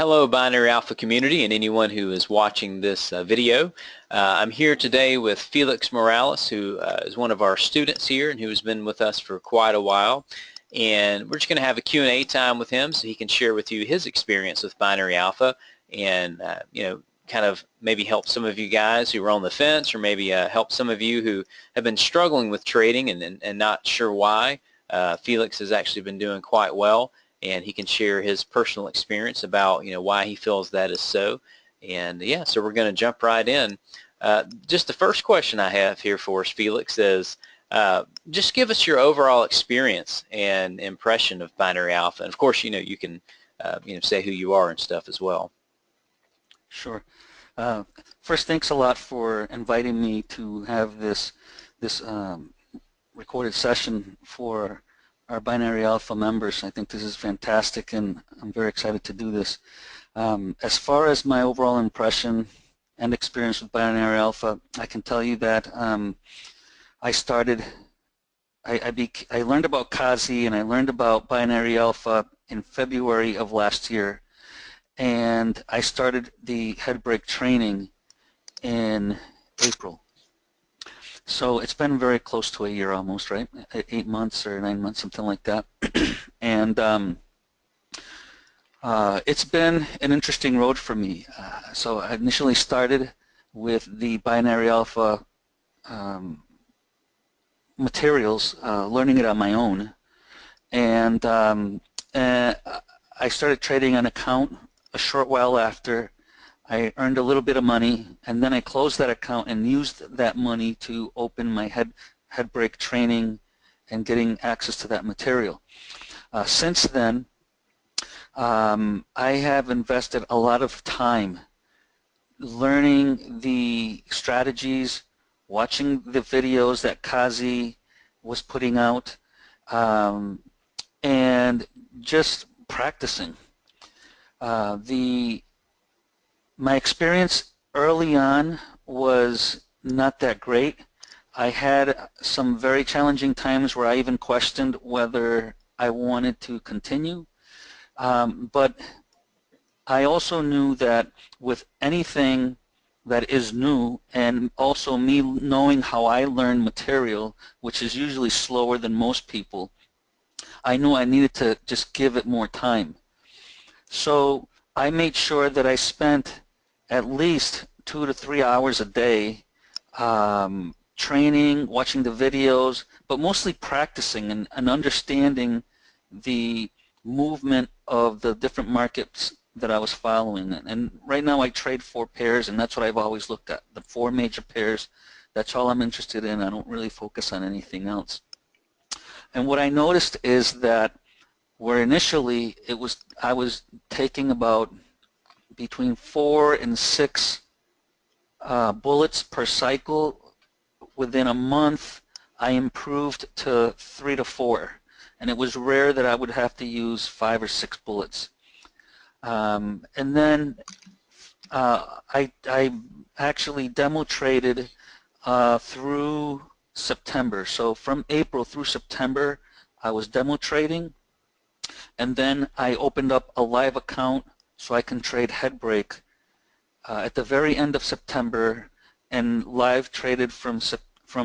Hello Binary Alpha community and anyone who is watching this video. I'm here today with Felix Morales, who is one of our students here and who has been with us for quite a while. And we're just going to have a Q&A time with him so he can share with you his experience with Binary Alpha and kind of maybe help some of you guys who are on the fence, or maybe help some of you who have been struggling with trading and not sure why. Felix has actually been doing quite well, and he can share his personal experience about why he feels that is so. And yeah, so we're going to jump right in. Just the first question I have here for us, Felix, is just give us your overall experience and impression of Binary Alpha. And of course, you can say who you are and stuff as well. Sure. First, thanks a lot for inviting me to have this recorded session for our Binary Alpha members. I think this is fantastic, and I'm very excited to do this. As far as my overall impression and experience with Binary Alpha, I can tell you that I learned about KAZi and I learned about Binary Alpha in February of last year, and I started the HeadBREAK training in April. So it's been very close to a year almost, right? 8 months or 9 months, something like that. And it's been an interesting road for me. So I initially started with the Binary Alpha materials, learning it on my own. And I started trading an account a short while after. I earned a little bit of money, and then I closed that account and used that money to open my HeadBREAK training and getting access to that material. Since then, I have invested a lot of time learning the strategies, watching the videos that KAZi was putting out, and just practicing. My experience early on was not that great. I had some very challenging times where I even questioned whether I wanted to continue. But I also knew that with anything that is new, and also me knowing how I learn material, which is usually slower than most people, I knew I needed to just give it more time. So I made sure that I spent at least 2 to 3 hours a day training, watching the videos, but mostly practicing and understanding the movement of the different markets that I was following. And right now I trade 4 pairs, and that's what I've always looked at, the 4 major pairs. That's all I'm interested in. I don't really focus on anything else. And what I noticed is that where initially I was taking about between 4 and 6 bullets per cycle, within a month I improved to 3 to 4, and it was rare that I would have to use 5 or 6 bullets. And then I actually demo traded through September. So from April through September I was demo trading, and then I opened up a live account so I can trade HeadBREAK at the very end of September, and live traded from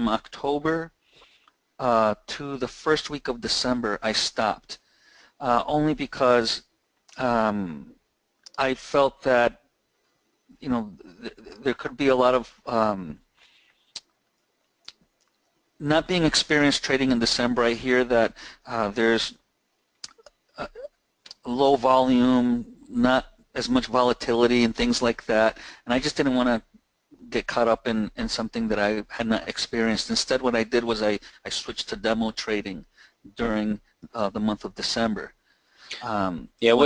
October to the first week of December. I stopped only because I felt that there could be a lot of not being experienced trading in December. I hear that there's low volume, not as much volatility and things like that, and I just didn't want to get caught up in something that I had not experienced. Instead, what I did was I switched to demo trading during the month of December. Yeah, go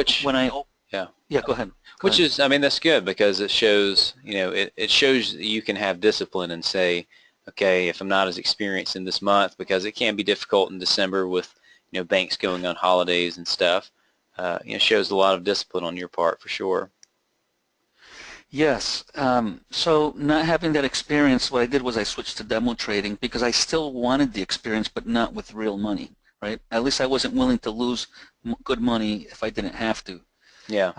ahead. I mean, that's good, because it shows, it shows that you can have discipline and say, okay, if I'm not as experienced in this month, because it can be difficult in December with banks going on holidays and stuff. It shows a lot of discipline on your part for sure. Yes. So not having that experience, what I did was I switched to demo trading because I still wanted the experience, but not with real money, right? At least I wasn't willing to lose good money if I didn't have to. Yeah.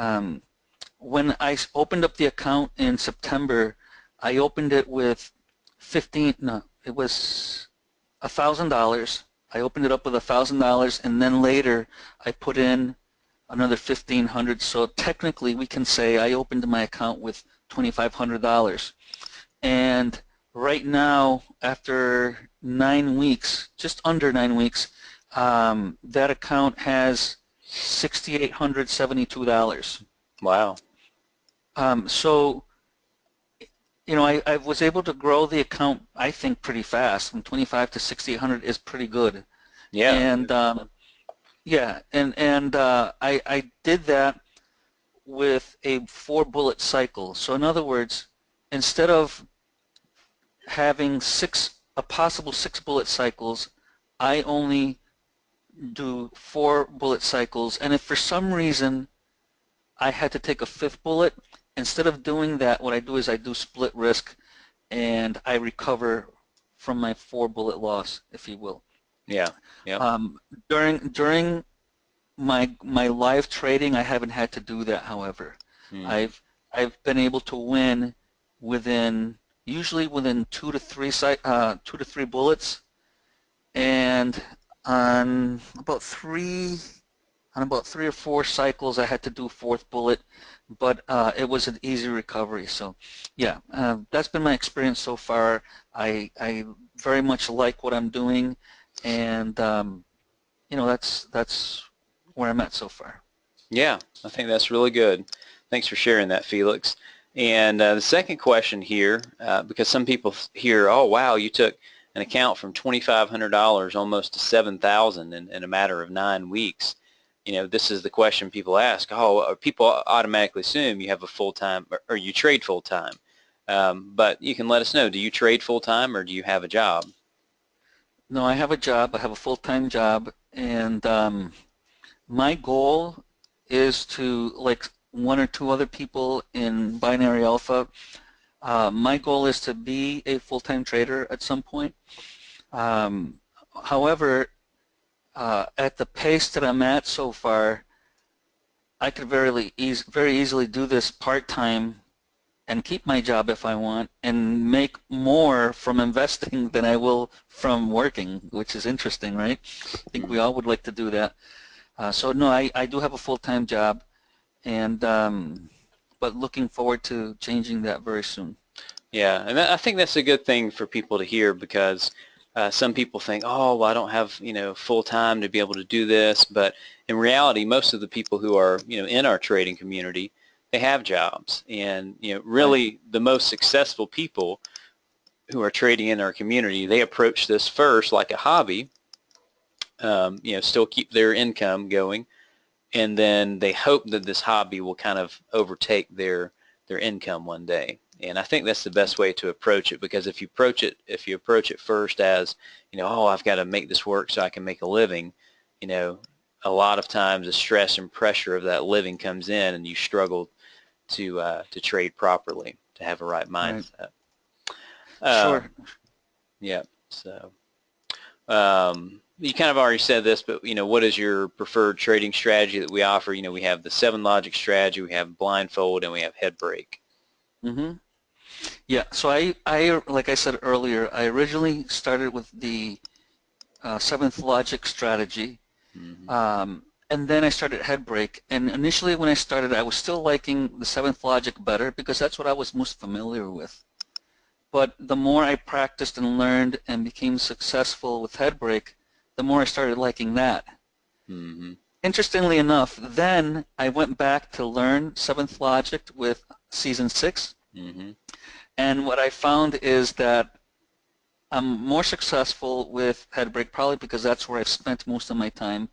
when I opened up the account in September, I opened it with it was $1,000. I opened it up with $1,000, and then later I put in another $1,500. So technically, we can say I opened my account with $2,500. And right now, after 9 weeks, just under 9 weeks, that account has $6,872. Wow. So, you know, I was able to grow the account, I think, pretty fast. From 25 to 6,800 is pretty good. Yeah. And yeah, and I did that with a 4-bullet cycle. So in other words, instead of having a possible 6-bullet cycles, I only do 4-bullet cycles. And if for some reason I had to take a 5th bullet, instead of doing that, what I do is I do split risk, and I recover from my 4-bullet loss, if you will. Yeah. Yeah. During my live trading, I haven't had to do that. However, I've been able to win usually within 2 to 3 bullets, and on about three or 4 cycles I had to do 4th bullet, but it was an easy recovery. So yeah, that's been my experience so far. I very much like what I'm doing, and you know, that's where I'm at so far. Yeah, I think that's really good. Thanks for sharing that, Felix. And the second question here, because some people hear, oh wow, you took an account from $2,500 almost to $7,000 in a matter of 9 weeks. You know, this is the question people ask. Oh, people automatically assume you have a full-time or you trade full-time. But you can let us know, do you trade full-time or do you have a job? No, I have a job. I have a full-time job, and my goal is to, like 1 or 2 other people in Binary Alpha, my goal is to be a full-time trader at some point. However, at the pace that I'm at so far, I could very easily do this part-time and keep my job if I want, and make more from investing than I will from working, which is interesting, right? I think we all would like to do that. So no, I do have a full-time job, and but looking forward to changing that very soon. Yeah, and I think that's a good thing for people to hear, because some people think, oh, well, I don't have, you know, full time to be able to do this. But in reality, most of the people who are, you know, in our trading community, they have jobs. And, you know, really the most successful people who are trading in our community, they approach this first like a hobby, you know, still keep their income going. And then they hope that this hobby will kind of overtake their income one day. And I think that's the best way to approach it, because if you approach it first as, you know, oh, I've got to make this work so I can make a living, you know, a lot of times the stress and pressure of that living comes in, and you struggle to trade properly, to have a right mindset. Sure. Yeah. So you kind of already said this, but, you know, what is your preferred trading strategy that we offer? You know, we have the 7 logic strategy, we have BlindFold, and we have HeadBREAK. Yeah, so I like I said earlier, I originally started with the 7th logic strategy, and then I started HeadBREAK. And initially when I started, I was still liking the 7th logic better because that's what I was most familiar with. But the more I practiced and learned and became successful with HeadBREAK, the more I started liking that. Interestingly enough, then I went back to learn 7th logic with season 6. And what I found is that I'm more successful with HeadBREAK, probably because that's where I've spent most of my time.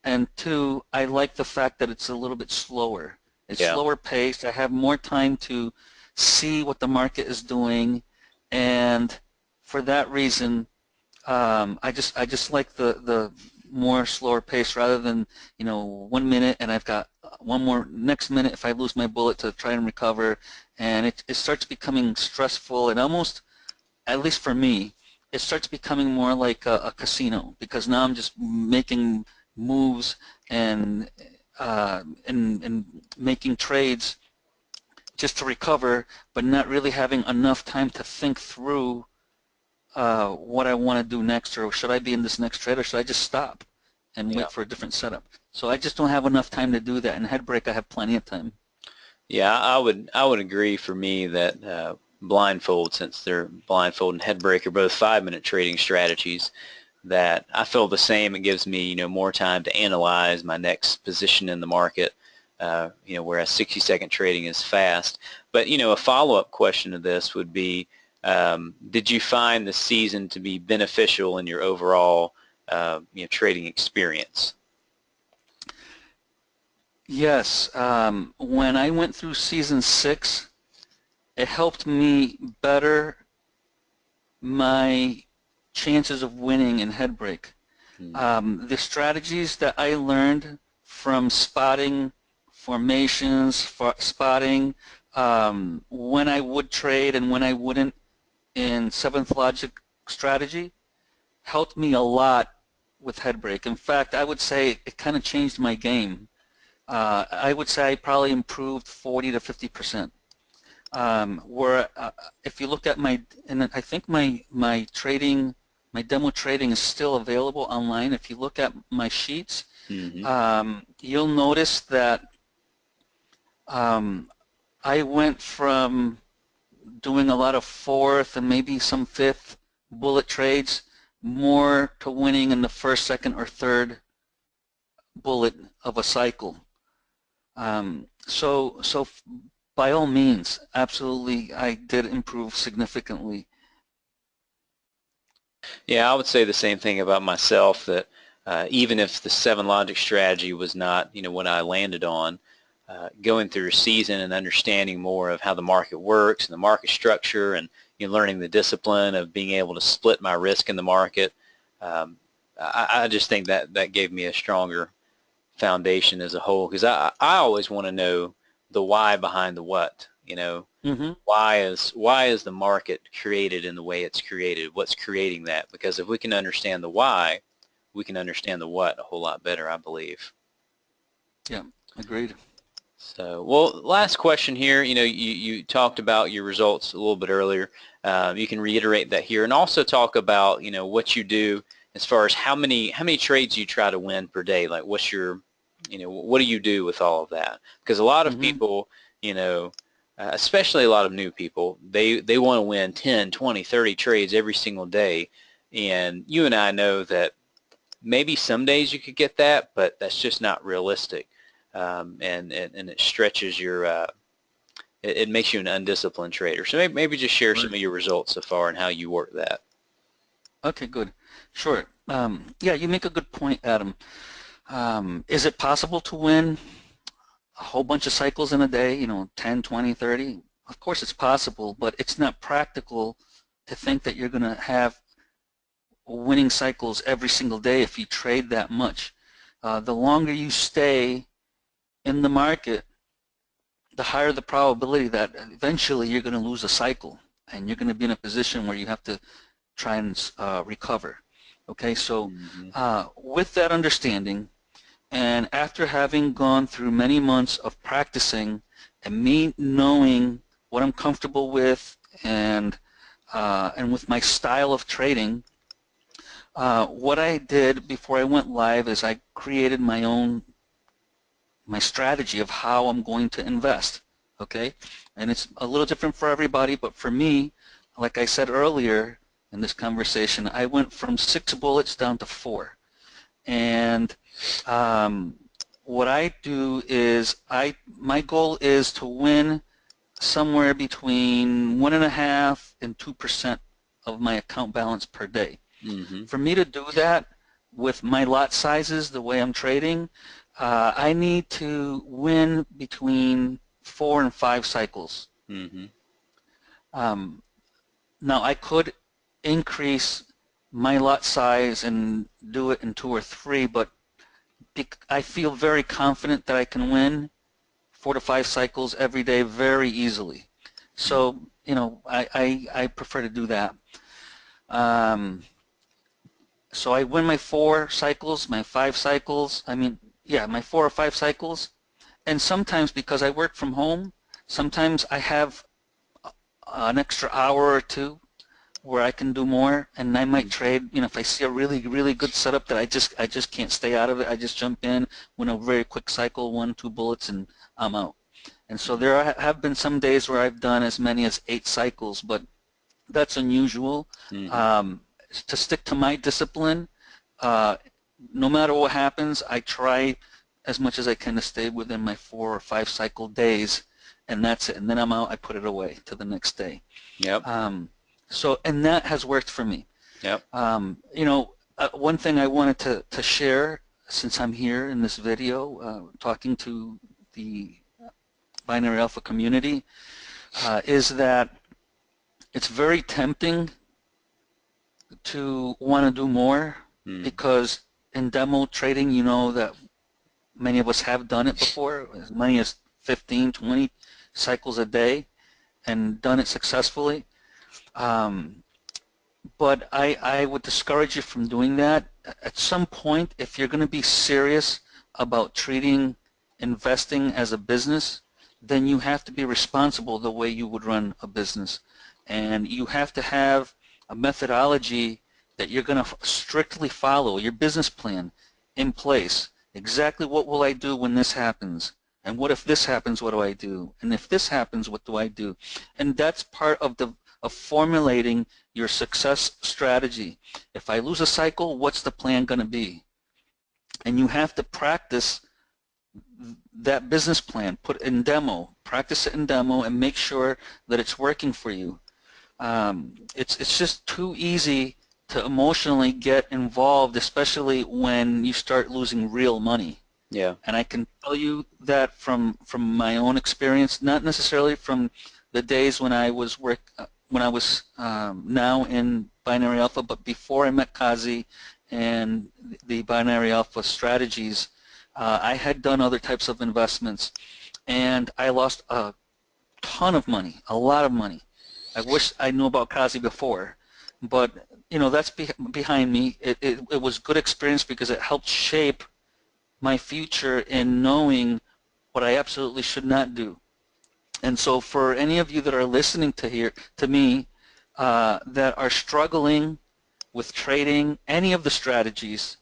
And 2, I like the fact that it's a little bit slower. It's slower paced. I have more time to see what the market is doing, and for that reason, I just like the more slower pace, rather than, you know, 1 minute and I've got one more next minute if I lose my bullet to try and recover, and it starts becoming stressful, and almost, at least for me, it starts becoming more like a casino, because now I'm just making moves and making trades just to recover, but not really having enough time to think through what I want to do next, or should I be in this next trade, or should I just stop and Yeah. wait for a different setup? So I just don't have enough time to do that. In HeadBREAK, I have plenty of time. Yeah, I would agree for me that BlindFold, since they're BlindFold and HeadBREAK are both 5-minute trading strategies, that I feel the same. It gives me, more time to analyze my next position in the market, whereas 60-second trading is fast. But, a follow-up question to this would be, did you find the season to be beneficial in your overall, trading experience? Yes, when I went through season 6, it helped me better my chances of winning in HeadBREAK. The strategies that I learned from spotting formations, spotting when I would trade and when I wouldn't in 7th Logic strategy helped me a lot with HeadBREAK. In fact, I would say it kind of changed my game. I would say I probably improved 40 to 50%. Where if you look at and I think my trading, my demo trading is still available online. If you look at my sheets, you'll notice that I went from doing a lot of 4th and maybe some 5th bullet trades more to winning in the 1st, 2nd, or 3rd bullet of a cycle. So by all means, absolutely, I did improve significantly. Yeah, I would say the same thing about myself, that even if the 7-Logic strategy was not, what I landed on, going through a season and understanding more of how the market works and the market structure, and learning the discipline of being able to split my risk in the market, I just think that gave me a stronger foundation as a whole, because I always want to know the why behind the what. Why is the market created in the way it's created? What's creating that? Because if we can understand the why, we can understand the what a whole lot better, I believe. Yeah, agreed. So, well, last question here. You talked about your results a little bit earlier. You can reiterate that here, and also talk about what you do as far as how many trades you try to win per day. Like, what's your, what do you do with all of that? Because a lot of people, especially a lot of new people, they want to win 10, 20, 30 trades every single day, and you and I know that maybe some days you could get that, but that's just not realistic. And it stretches your, it makes you an undisciplined trader. So maybe just share some of your results so far and how you work that. Okay, good. Sure. Yeah, you make a good point, Adam. Is it possible to win a whole bunch of cycles in a day, 10, 20, 30? Of course it's possible, but it's not practical to think that you're going to have winning cycles every single day if you trade that much. The longer you stay in the market, the higher the probability that eventually you're going to lose a cycle, and you're going to be in a position where you have to try and recover. Okay, so with that understanding, and after having gone through many months of practicing and me knowing what I'm comfortable with and with my style of trading, what I did before I went live is I created my strategy of how I'm going to invest. Okay, and it's a little different for everybody, but for me, like I said earlier in this conversation, I went from 6 bullets down to 4. And what I do is my goal is to win somewhere between 1.5% and 2% of my account balance per day. For me to do that with my lot sizes, the way I'm trading, I need to win between 4 and 5 cycles. Now I could increase my lot size and do it in 2 or 3, but I feel very confident that I can win 4 to 5 cycles every day very easily. So I prefer to do that. So I win my 4 cycles, my 5 cycles. My 4 or 5 cycles, and sometimes because I work from home, Sometimes I have an extra hour or two where I can do more, and I might trade. You know, if I see a really good setup that I just can't stay out of it, I just jump in, win a very quick cycle, 1-2 bullets, and I'm out. And so there have been some days where I've done as many as 8 cycles, but that's unusual. To stick to my discipline, no matter what happens, I try as much as I can to stay within my 4 or 5 cycle days, and that's it. And then I'm out, I put it away to the next day. Yep. So, and that has worked for me. Yep. You know, one thing I wanted to share, since I'm here in this video talking to the Binary Alpha community, is that it's very tempting to want to do more, because in demo trading, you know that many of us have done it before, as many as 15, 20 cycles a day, and done it successfully. But I would discourage you from doing that. At some point, if you're going to be serious about treating investing as a business, then you have to be responsible the way you would run a business. And you have to have a methodology that you're going to strictly follow, your business plan in place. Exactly what will I do when this happens? And what if this happens, what do I do? And if this happens, what do I do? And that's part of formulating your success strategy. If I lose a cycle, what's the plan going to be? And you have to practice that business plan, put it in demo, practice it in demo, and make sure that it's working for you. It's just too easy to emotionally get involved, especially when you start losing real money. Yeah. And I can tell you that from my own experience, not necessarily from the days when I was now in Binary Alpha, but before I met KAZi and the Binary Alpha strategies, I had done other types of investments, and I lost a ton of money, a lot of money. I wish I knew about KAZi before, but you know, that's behind me. It was good experience because it helped shape my future in knowing what I absolutely should not do. And so for any of you that are listening to me that are struggling with trading any of the strategies,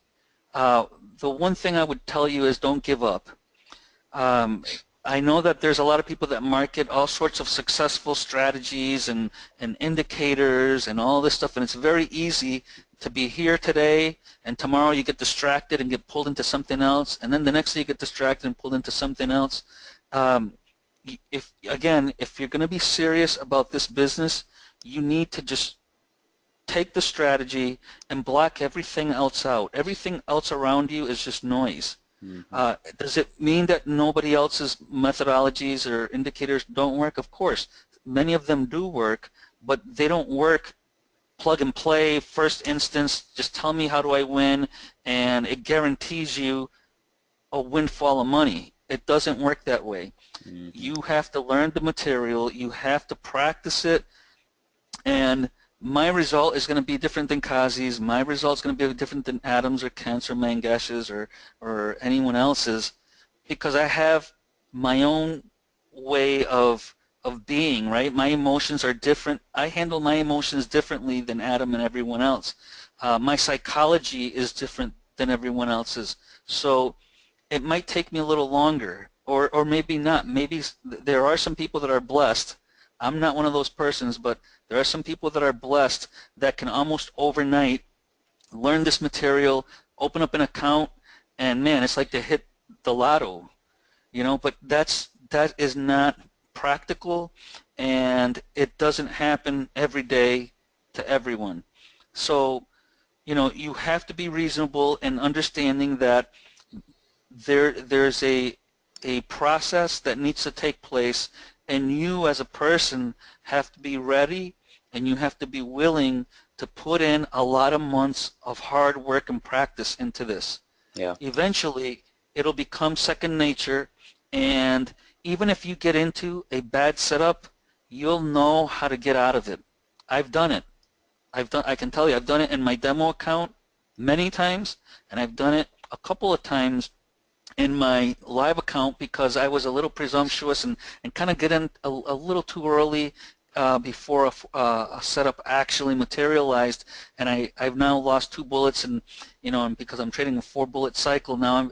the one thing I would tell you is don't give up. I know that there's a lot of people that market all sorts of successful strategies and indicators and all this stuff, and it's very easy to be here today and tomorrow you get distracted and get pulled into something else, and then the next day you get distracted and pulled into something else. If you're going to be serious about this business, you need to just take the strategy and block everything else out. Everything else around you is just noise. Does it mean that nobody else's methodologies or indicators don't work? Of course. Many of them do work, but they don't work plug and play, first instance, just tell me how do I win, and it guarantees you a windfall of money. It doesn't work that way. You have to learn the material, you have to practice it, and my result is going to be different than KAZi's. My result is going to be different than Adam's or Kent's or Mangesh's or anyone else's, because I have my own way of being, right? My emotions are different. I handle my emotions differently than Adam and everyone else. My psychology is different than everyone else's. So it might take me a little longer, or maybe not. Maybe there are some people that are blessed. I'm not one of those persons, but there are some people that are blessed that can almost overnight learn this material, open up an account, and man, it's like they hit the lotto, you know. But that is not practical, and it doesn't happen every day to everyone. So, you know, you have to be reasonable in understanding that there's a process that needs to take place, and you as a person have to be ready, and you have to be willing to put in a lot of months of hard work and practice into this. Yeah. Eventually, it'll become second nature, and even if you get into a bad setup, you'll know how to get out of it. I've done it. I can tell you, I've done it in my demo account many times, and I've done it a couple of times in my live account because I was a little presumptuous and kind of get in a little too early before a setup actually materialized, and I've now lost 2 bullets, and and because I'm trading a 4 bullet cycle now,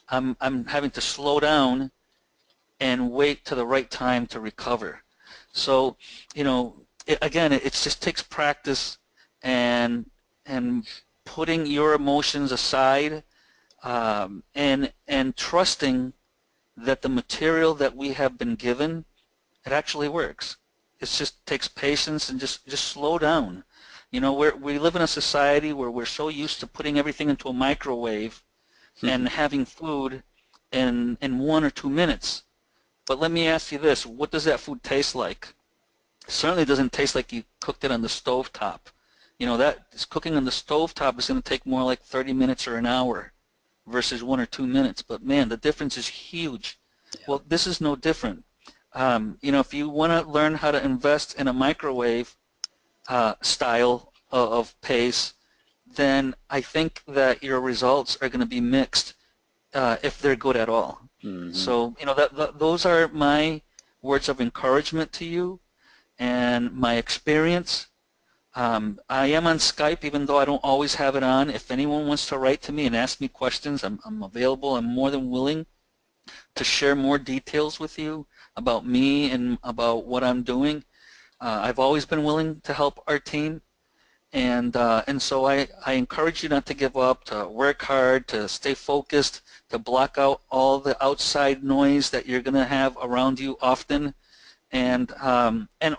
I'm having to slow down and wait to the right time to recover. So again, it just takes practice and putting your emotions aside, and trusting that the material that we have been given, it actually works. It just takes patience and just slow down. We live in a society where we're so used to putting everything into a microwave and having food in 1 or 2 minutes. But let me ask you this: what does that food taste like? It certainly doesn't taste like you cooked it on the stove top. That cooking on the stove top is going to take more like 30 minutes or an hour versus 1 or 2 minutes. But man, the difference is huge. Well, this is no different. If you want to learn how to invest in a microwave style of pace, then I think that your results are going to be mixed if they're good at all. Mm-hmm. So, those are my words of encouragement to you and my experience. I am on Skype, even though I don't always have it on. If anyone wants to write to me and ask me questions, I'm available. I'm more than willing to share more details with you about me and about what I'm doing. I've always been willing to help our team, and so I encourage you not to give up, to work hard, to stay focused, to block out all the outside noise that you're going to have around you often, and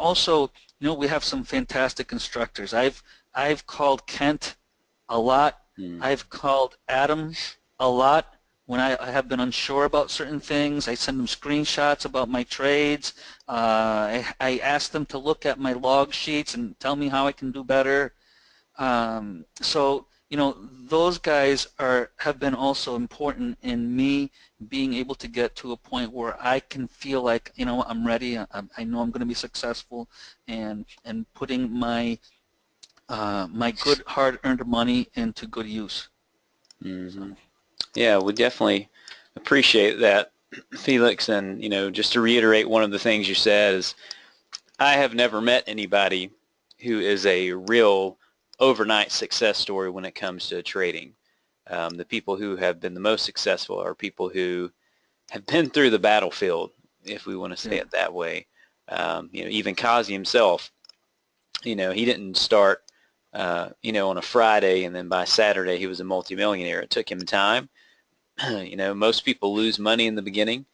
also, we have some fantastic instructors. I've called Kent a lot. I've called Adam a lot when I have been unsure about certain things. I send them screenshots about my trades. I ask them to look at my log sheets and tell me how I can do better. So those guys have been also important in me being able to get to a point where I can feel like I'm ready. I know I'm going to be successful, and putting my my good hard-earned money into good use. Mm-hmm. Yeah, we definitely appreciate that, Felix. And just to reiterate, one of the things you said is, I have never met anybody who is a real overnight success story when it comes to trading. The people who have been the most successful are people who have been through the battlefield, if we want to say it that way. Even KAZi himself, he didn't start, on a Friday and then by Saturday he was a multimillionaire. It took him time. Most people lose money in the beginning,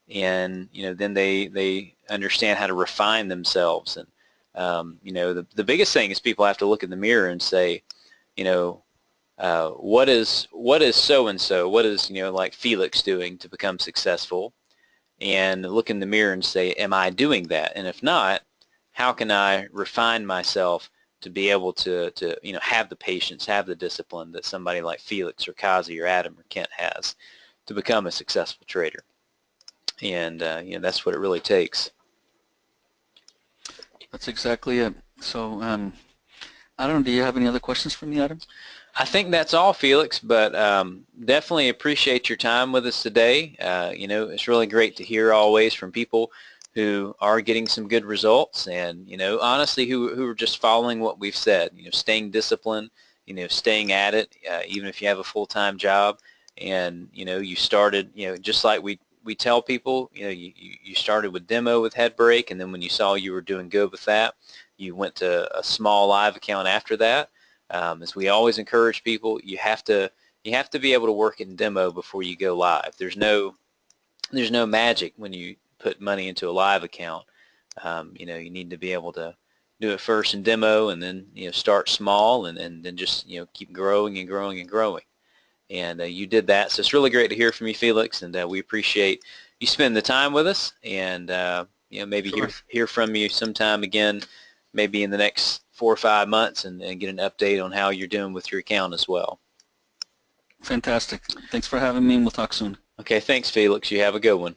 and then they understand how to refine themselves. And the biggest thing is people have to look in the mirror and say, what is so and so, what is like Felix doing to become successful, and look in the mirror and say, am I doing that? And if not, how can I refine myself to be able to have the patience, have the discipline that somebody like Felix or KAZi or Adam or Kent has to become a successful trader. And that's what it really takes. That's exactly it. So I don't know, do you have any other questions for me, Adam? I think that's all, Felix, but definitely appreciate your time with us today. It's really great to hear always from people who are getting some good results, and honestly, who are just following what we've said. Staying disciplined, staying at it, even if you have a full-time job, and you started, just like we tell people, you started with demo with HeadBREAK, and then when you saw you were doing good with that, you went to a small live account after that. As we always encourage people, you have to be able to work in demo before you go live. There's no magic when you put money into a live account. You need to be able to do it first in demo, and then start small, and then just keep growing and growing and growing. And you did that, so it's really great to hear from you, Felix, and we appreciate you spending the time with us. And maybe Sure. hear from you sometime again, maybe in the next 4 or 5 months, and get an update on how you're doing with your account as well. Fantastic. Thanks for having me, and we'll talk soon. Okay, thanks, Felix. You have a good one.